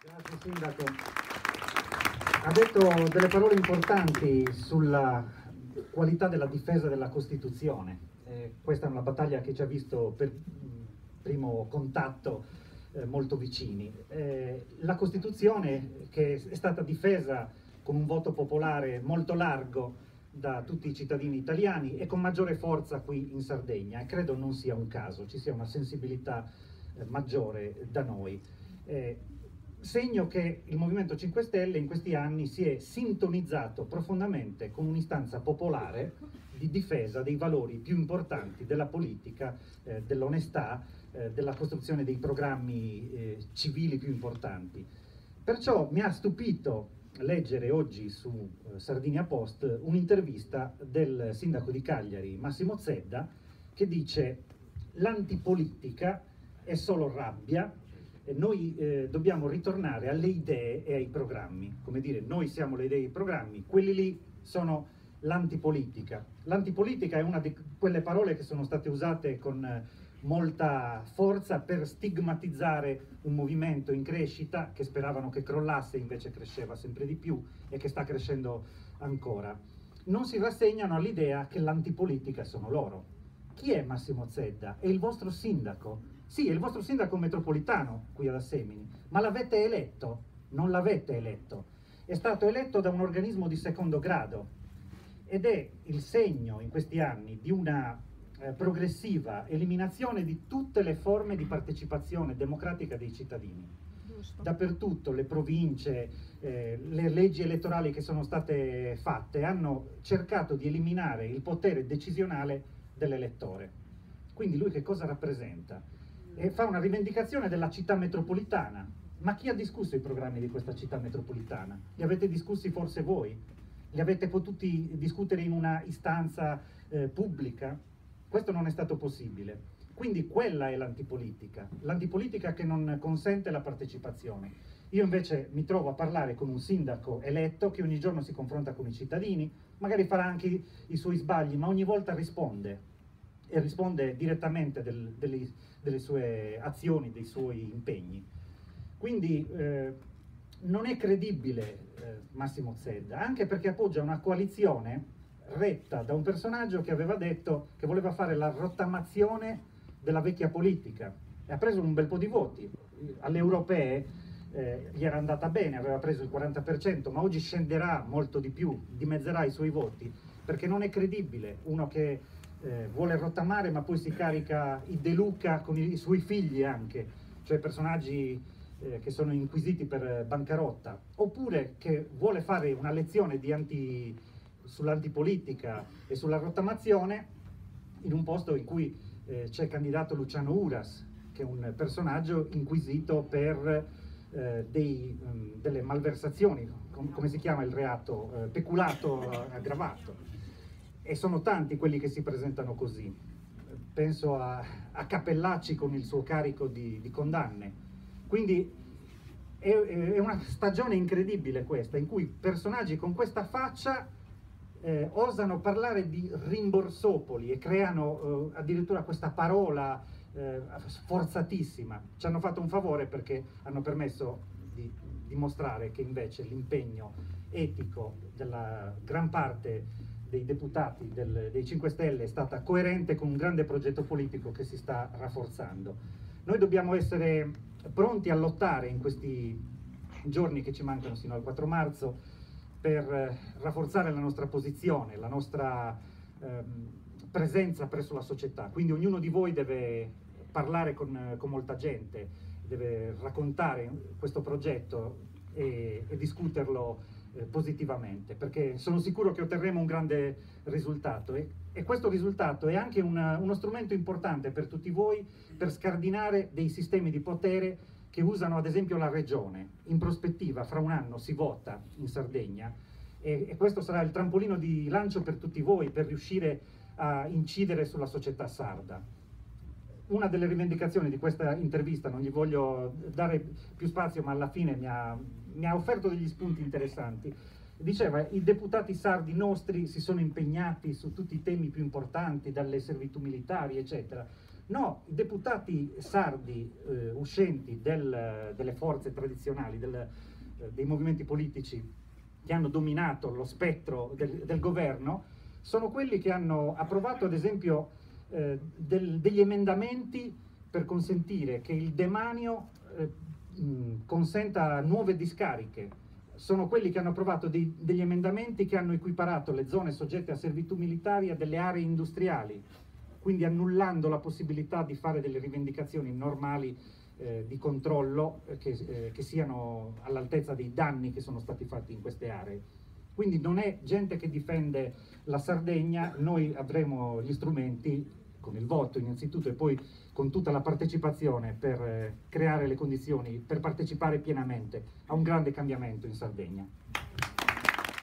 Grazie Sindaco. Ha detto delle parole importanti sulla qualità della difesa della Costituzione. Questa è una battaglia che ci ha visto per primo contatto molto vicini. La Costituzione, che è stata difesa con un voto popolare molto largo da tutti i cittadini italiani e con maggiore forza qui in Sardegna, e credo non sia un caso, ci sia una sensibilità maggiore da noi. Segno che il Movimento 5 Stelle in questi anni si è sintonizzato profondamente con un'istanza popolare di difesa dei valori più importanti della politica, dell'onestà, della costruzione dei programmi civili più importanti. Perciò mi ha stupito leggere oggi su Sardinia Post un'intervista del sindaco di Cagliari, Massimo Zedda, che dice: l'antipolitica è solo rabbia, e noi dobbiamo ritornare alle idee e ai programmi. Come dire, noi siamo le idee e i programmi, quelli lì sono l'antipolitica. L'antipolitica è una di quelle parole che sono state usate con molta forza per stigmatizzare un movimento in crescita che speravano che crollasse, invece cresceva sempre di più e che sta crescendo ancora. Non si rassegnano all'idea che l'antipolitica sono loro. Chi è Massimo Zedda? È il vostro sindaco. Sì, è il vostro sindaco metropolitano qui ad Assemini, ma l'avete eletto? Non l'avete eletto. È stato eletto da un organismo di secondo grado ed è il segno in questi anni di una progressiva eliminazione di tutte le forme di partecipazione democratica dei cittadini. Giusto. Dappertutto le province, le leggi elettorali che sono state fatte hanno cercato di eliminare il potere decisionale dell'elettore. Quindi lui che cosa rappresenta? E fa una rivendicazione della città metropolitana. Ma chi ha discusso i programmi di questa città metropolitana? Li avete discussi forse voi? Li avete potuti discutere in una istanza pubblica? Questo non è stato possibile. Quindi quella è l'antipolitica che non consente la partecipazione. Io invece mi trovo a parlare con un sindaco eletto che ogni giorno si confronta con i cittadini, magari farà anche i suoi sbagli, ma ogni volta risponde. E risponde direttamente delle sue azioni, dei suoi impegni. Quindi non è credibile Massimo Zedda, anche perché appoggia una coalizione retta da un personaggio che aveva detto che voleva fare la rottamazione della vecchia politica e ha preso un bel po' di voti. Alle europee gli era andata bene, aveva preso il 40%, ma oggi scenderà molto di più, dimezzerà i suoi voti, perché non è credibile uno che vuole rottamare ma poi si carica i De Luca con i suoi figli anche, cioè personaggi che sono inquisiti per bancarotta, oppure che vuole fare una lezione sull'antipolitica e sulla rottamazione in un posto in cui c'è il candidato Luciano Uras, che è un personaggio inquisito per delle malversazioni, come si chiama il reato? Peculato aggravato. E sono tanti quelli che si presentano così. Penso a Cappellacci con il suo carico di condanne. Quindi è una stagione incredibile questa, in cui personaggi con questa faccia osano parlare di rimborsopoli e creano addirittura questa parola sforzatissima. Ci hanno fatto un favore perché hanno permesso di dimostrare che invece l'impegno etico della gran parte dei deputati dei 5 Stelle è stata coerente con un grande progetto politico che si sta rafforzando. Noi dobbiamo essere pronti a lottare in questi giorni che ci mancano sino al 4 marzo per rafforzare la nostra posizione, la nostra presenza presso la società. Quindi ognuno di voi deve parlare con molta gente, deve raccontare questo progetto e discuterlo positivamente, perché sono sicuro che otterremo un grande risultato e questo risultato è anche uno strumento importante per tutti voi per scardinare dei sistemi di potere che usano ad esempio la regione. In prospettiva fra un anno si vota in Sardegna e questo sarà il trampolino di lancio per tutti voi per riuscire a incidere sulla società sarda. Una delle rivendicazioni di questa intervista, non gli voglio dare più spazio, ma alla fine mi ha offerto degli spunti interessanti. Diceva: i deputati sardi nostri si sono impegnati su tutti i temi più importanti, dalle servitù militari, eccetera, No, i deputati sardi uscenti delle forze tradizionali, dei movimenti politici che hanno dominato lo spettro del governo, sono quelli che hanno approvato ad esempio degli emendamenti per consentire che il demanio consenta nuove discariche. Sono quelli che hanno approvato degli emendamenti che hanno equiparato le zone soggette a servitù militari a delle aree industriali, quindi annullando la possibilità di fare delle rivendicazioni normali di controllo che siano all'altezza dei danni che sono stati fatti in queste aree. Quindi non è gente che difende la Sardegna, noi avremo gli strumenti, con il voto innanzitutto e poi con tutta la partecipazione, per creare le condizioni per partecipare pienamente a un grande cambiamento in Sardegna.